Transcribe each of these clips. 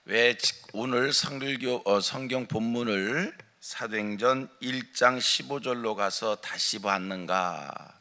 왜 오늘 성경 본문을 사도행전 1장 15절로 가서 다시 봤는가?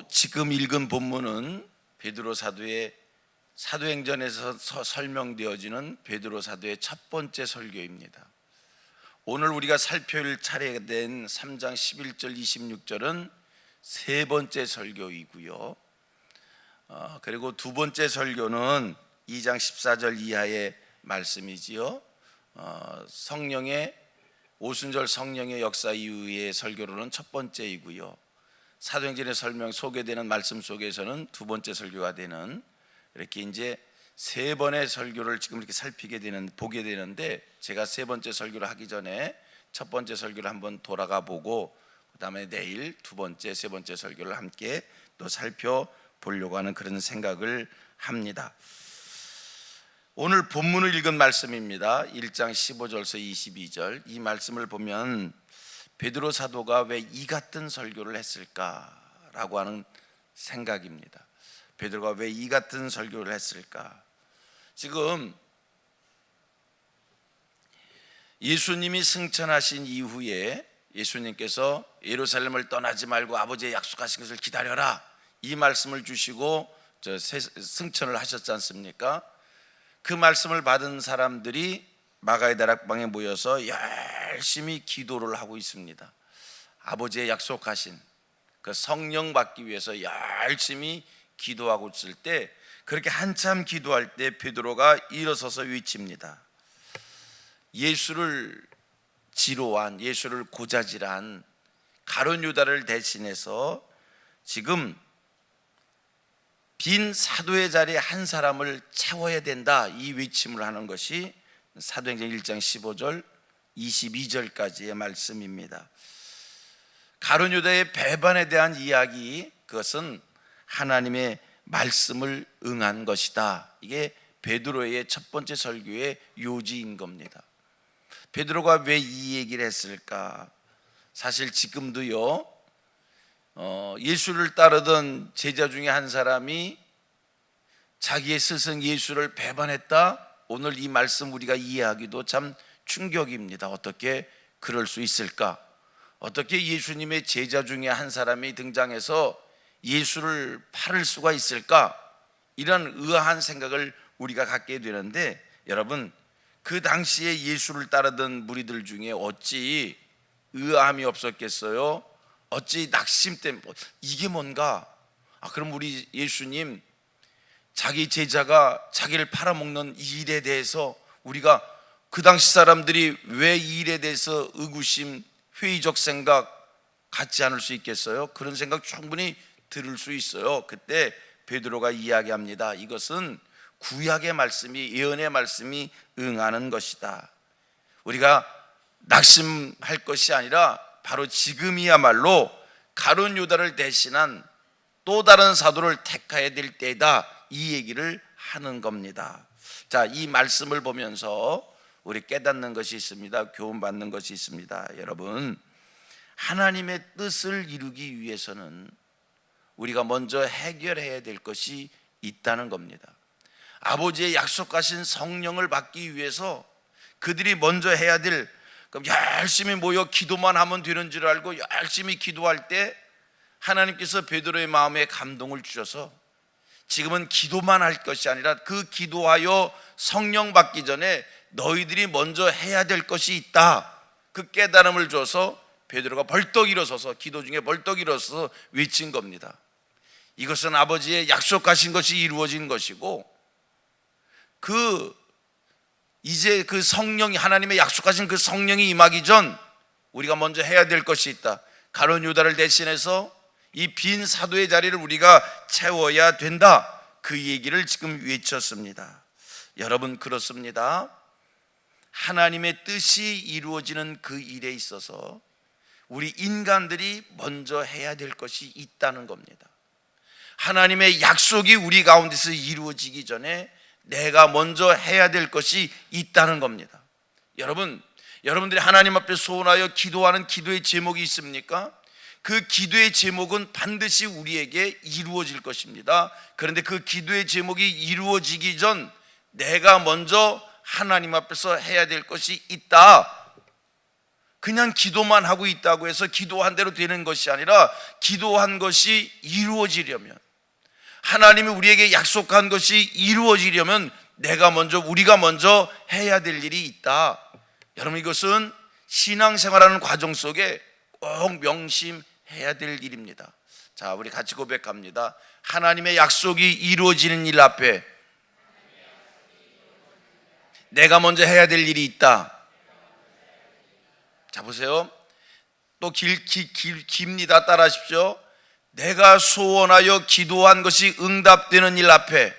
지금 읽은 본문은 베드로 사도의 사도행전에서 설명되어지는 베드로 사도의 첫 번째 설교입니다. 오늘 우리가 살펴볼 차례가 된 3장 11절 26절은 세 번째 설교이고요. 그리고 두 번째 설교는 2장 14절 이하의 말씀이지요. 오순절 성령의 역사 이후의 설교로는 첫 번째이고요. 사도행전의 설명 소개되는 말씀 속에서는 두 번째 설교가 되는, 이렇게 이제 세 번의 설교를 지금 이렇게 보게 되는데, 제가 세 번째 설교를 하기 전에 첫 번째 설교를 한번 돌아가 보고 그 다음에 내일 두 번째, 세 번째 설교를 함께 또 살펴보려고 하는 그런 생각을 합니다. 오늘 본문을 읽은 말씀입니다. 1장 15절에서 22절. 이 말씀을 보면 베드로 사도가 왜 이 같은 설교를 했을까라고 하는 생각입니다. 베드로가 왜 이 같은 설교를 했을까? 지금 예수님이 승천하신 이후에 예수님께서 예루살렘을 떠나지 말고 아버지의 약속하신 것을 기다려라, 이 말씀을 주시고 승천을 하셨지 않습니까? 그 말씀을 받은 사람들이 마가의 다락방에 모여서 열심히 기도를 하고 있습니다. 아버지의 약속하신 그 성령 받기 위해서 열심히 기도하고 있을 때, 그렇게 한참 기도할 때 베드로가 일어서서 외칩니다. 예수를 지로한, 예수를 고자질한 가룟 유다를 대신해서 지금 빈 사도의 자리에 한 사람을 채워야 된다, 이 외침을 하는 것이 사도행전 1장 15절 22절까지의 말씀입니다. 가룟 유다의 배반에 대한 이야기, 그것은 하나님의 말씀을 응한 것이다. 이게 베드로의 첫 번째 설교의 요지인 겁니다. 베드로가 왜 이 얘기를 했을까? 사실 지금도요, 예수를 따르던 제자 중에 한 사람이 자기의 스승 예수를 배반했다. 오늘 이 말씀 우리가 이해하기도 참 충격입니다. 어떻게 그럴 수 있을까? 어떻게 예수님의 제자 중에 한 사람이 등장해서 예수를 팔을 수가 있을까? 이런 의아한 생각을 우리가 갖게 되는데, 여러분, 그 당시에 예수를 따르던 무리들 중에 어찌 의아함이 없었겠어요? 어찌 낙심 때문에 이게 뭔가? 그럼 우리 예수님 자기 제자가 자기를 팔아먹는 이 일에 대해서 우리가 그 당시 사람들이 왜 이 일에 대해서 의구심, 회의적 생각 갖지 않을 수 있겠어요? 그런 생각 충분히 들을 수 있어요. 그때 베드로가 이야기합니다. 이것은 구약의 말씀이, 예언의 말씀이 응하는 것이다. 우리가 낙심할 것이 아니라 바로 지금이야말로 가룟 유다를 대신한 또 다른 사도를 택해야 될 때다, 이 얘기를 하는 겁니다. 자, 이 말씀을 보면서 우리 깨닫는 것이 있습니다. 교훈받는 것이 있습니다. 여러분, 하나님의 뜻을 이루기 위해서는 우리가 먼저 해결해야 될 것이 있다는 겁니다. 아버지의 약속하신 성령을 받기 위해서 그들이 먼저 해야 될, 그럼 열심히 모여 기도만 하면 되는 줄 알고 열심히 기도할 때 하나님께서 베드로의 마음에 감동을 주셔서 지금은 기도만 할 것이 아니라 그 기도하여 성령 받기 전에 너희들이 먼저 해야 될 것이 있다, 그 깨달음을 줘서 베드로가 벌떡 일어서서, 기도 중에 벌떡 일어서서 외친 겁니다. 이것은 아버지의 약속하신 것이 이루어진 것이고, 이제 그 성령이, 하나님의 약속하신 그 성령이 임하기 전 우리가 먼저 해야 될 것이 있다. 가룟 유다를 대신해서 이 빈 사도의 자리를 우리가 채워야 된다, 그 얘기를 지금 외쳤습니다. 여러분, 그렇습니다. 하나님의 뜻이 이루어지는 그 일에 있어서 우리 인간들이 먼저 해야 될 것이 있다는 겁니다. 하나님의 약속이 우리 가운데서 이루어지기 전에 내가 먼저 해야 될 것이 있다는 겁니다. 여러분들이 하나님 앞에 소원하여 기도하는 기도의 제목이 있습니까? 그 기도의 제목은 반드시 우리에게 이루어질 것입니다. 그런데 그 기도의 제목이 이루어지기 전 내가 먼저 하나님 앞에서 해야 될 것이 있다. 그냥 기도만 하고 있다고 해서 기도한 대로 되는 것이 아니라 기도한 것이 이루어지려면, 하나님이 우리에게 약속한 것이 이루어지려면 우리가 먼저 해야 될 일이 있다. 여러분, 이것은 신앙생활하는 과정 속에 꼭 명심해야 될 일입니다. 자, 우리 같이 고백합니다. 하나님의 약속이 이루어지는 일 앞에 내가 먼저 해야 될 일이 있다. 자, 보세요. 또 깁니다. 따라하십시오. 내가 소원하여 기도한 것이 응답되는 일 앞에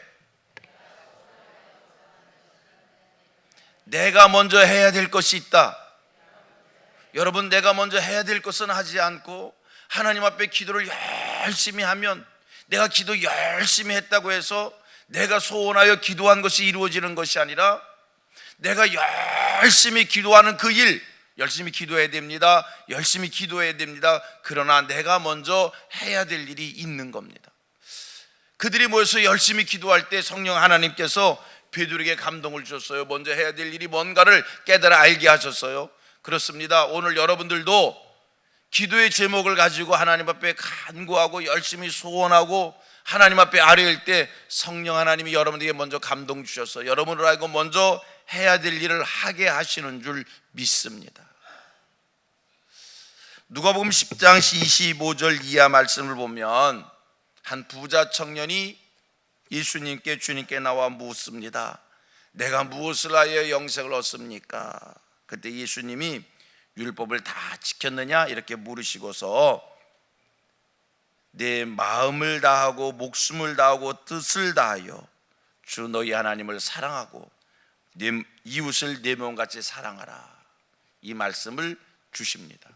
내가 먼저 해야 될 것이 있다. 여러분, 내가 먼저 해야 될 것은 하지 않고 하나님 앞에 기도를 열심히 하면, 내가 기도 열심히 했다고 해서 내가 소원하여 기도한 것이 이루어지는 것이 아니라 내가 열심히 기도하는 그 일, 열심히 기도해야 됩니다. 열심히 기도해야 됩니다. 그러나 내가 먼저 해야 될 일이 있는 겁니다. 그들이 모여서 열심히 기도할 때 성령 하나님께서 베드로에게 감동을 주셨어요. 먼저 해야 될 일이 뭔가를 깨달아 알게 하셨어요. 그렇습니다. 오늘 여러분들도 기도의 제목을 가지고 하나님 앞에 간구하고 열심히 소원하고 하나님 앞에 아뢰일 때 성령 하나님이 여러분에게 먼저 감동 주셔서 여러분을 알고 먼저 해야 될 일을 하게 하시는 줄 믿습니다. 누가복음 10장 25절 이하 말씀을 보면 한 부자 청년이 예수님께, 주님께 나와 묻습니다. 내가 무엇을 하여 영생을 얻습니까? 그때 예수님이 율법을 다 지켰느냐 이렇게 물으시고서 내 마음을 다하고 목숨을 다하고 뜻을 다하여 주 너희 하나님을 사랑하고 내 이웃을 내 몸같이 사랑하라, 이 말씀을 주십니다.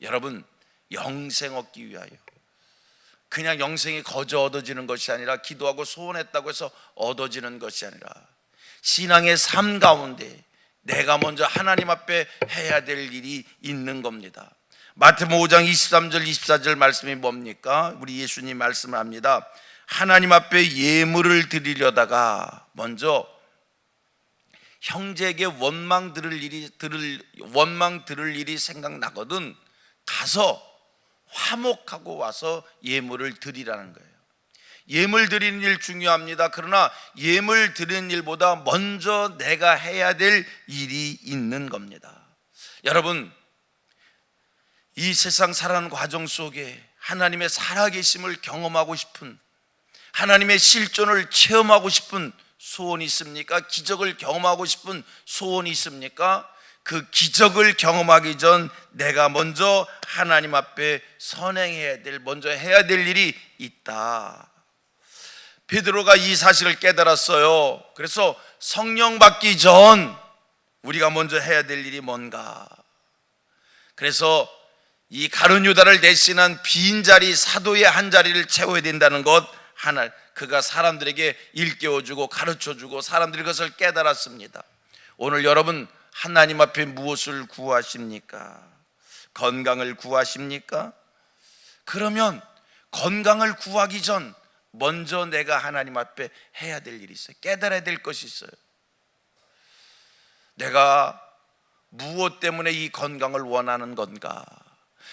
여러분, 영생 얻기 위하여, 그냥 영생이 거저 얻어지는 것이 아니라 기도하고 소원했다고 해서 얻어지는 것이 아니라 신앙의 삶 가운데 내가 먼저 하나님 앞에 해야 될 일이 있는 겁니다. 마태복음 5장 23절 24절 말씀이 뭡니까? 우리 예수님 말씀을 합니다. 하나님 앞에 예물을 드리려다가 먼저 형제에게 원망 들을 일이 생각나거든 가서 화목하고 와서 예물을 드리라는 거예요. 예물 드리는 일 중요합니다. 그러나 예물 드리는 일보다 먼저 내가 해야 될 일이 있는 겁니다. 여러분, 이 세상 살아가는 과정 속에 하나님의 살아계심을 경험하고 싶은, 하나님의 실존을 체험하고 싶은 소원이 있습니까? 기적을 경험하고 싶은 소원이 있습니까? 그 기적을 경험하기 전 내가 먼저 하나님 앞에 선행해야 될, 먼저 해야 될 일이 있다. 베드로가 이 사실을 깨달았어요. 그래서 성령 받기 전 우리가 먼저 해야 될 일이 뭔가. 그래서 이 가룟 유다를 대신한 빈자리, 사도의 한 자리를 채워야 된다는 것 하나, 그가 사람들에게 일깨워주고 가르쳐주고 사람들이 그것을 깨달았습니다. 오늘 여러분, 하나님 앞에 무엇을 구하십니까? 건강을 구하십니까? 그러면 건강을 구하기 전 먼저 내가 하나님 앞에 해야 될 일이 있어요. 깨달아야 될 것이 있어요. 내가 무엇 때문에 이 건강을 원하는 건가?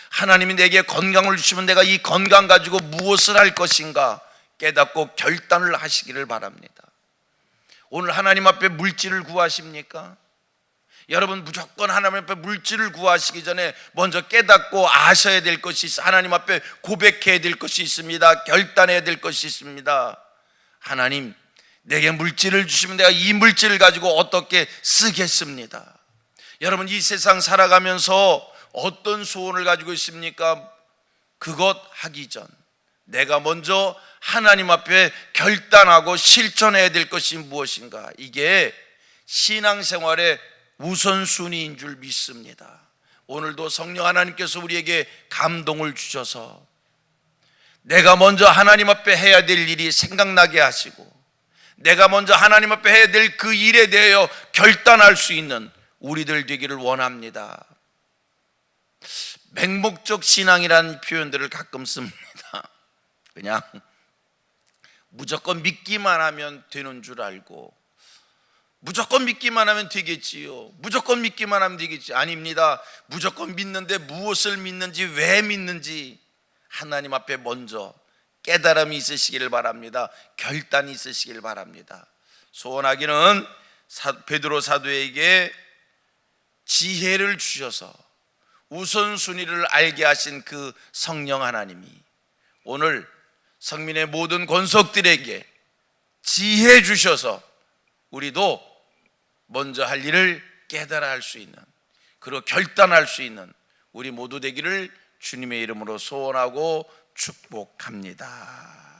하나님이 내게 건강을 주시면 내가 이 건강 가지고 무엇을 할 것인가 깨닫고 결단을 하시기를 바랍니다. 오늘 하나님 앞에 물질을 구하십니까? 여러분, 무조건 하나님 앞에 물질을 구하시기 전에 먼저 깨닫고 아셔야 될 것이 있습니다. 하나님 앞에 고백해야 될 것이 있습니다. 결단해야 될 것이 있습니다. 하나님, 내게 물질을 주시면 내가 이 물질을 가지고 어떻게 쓰겠습니다. 여러분, 이 세상 살아가면서 어떤 소원을 가지고 있습니까? 그것 하기 전 내가 먼저 하나님 앞에 결단하고 실천해야 될 것이 무엇인가? 이게 신앙생활의 우선순위인 줄 믿습니다. 오늘도 성령 하나님께서 우리에게 감동을 주셔서 내가 먼저 하나님 앞에 해야 될 일이 생각나게 하시고 내가 먼저 하나님 앞에 해야 될 그 일에 대하여 결단할 수 있는 우리들 되기를 원합니다. 맹목적 신앙이라는 표현들을 가끔 씁니다. 그냥 무조건 믿기만 하면 되는 줄 알고, 무조건 믿기만 하면 되겠지요, 무조건 믿기만 하면 되겠지. 아닙니다. 무조건 믿는데 무엇을 믿는지, 왜 믿는지 하나님 앞에 먼저 깨달음이 있으시기를 바랍니다. 결단이 있으시기를 바랍니다. 소원하기는 베드로 사도에게 지혜를 주셔서 우선순위를 알게 하신 그 성령 하나님이 오늘 성민의 모든 권속들에게 지혜 주셔서 우리도 먼저 할 일을 깨달아 할 수 있는, 그리고 결단할 수 있는 우리 모두 되기를 주님의 이름으로 소원하고 축복합니다.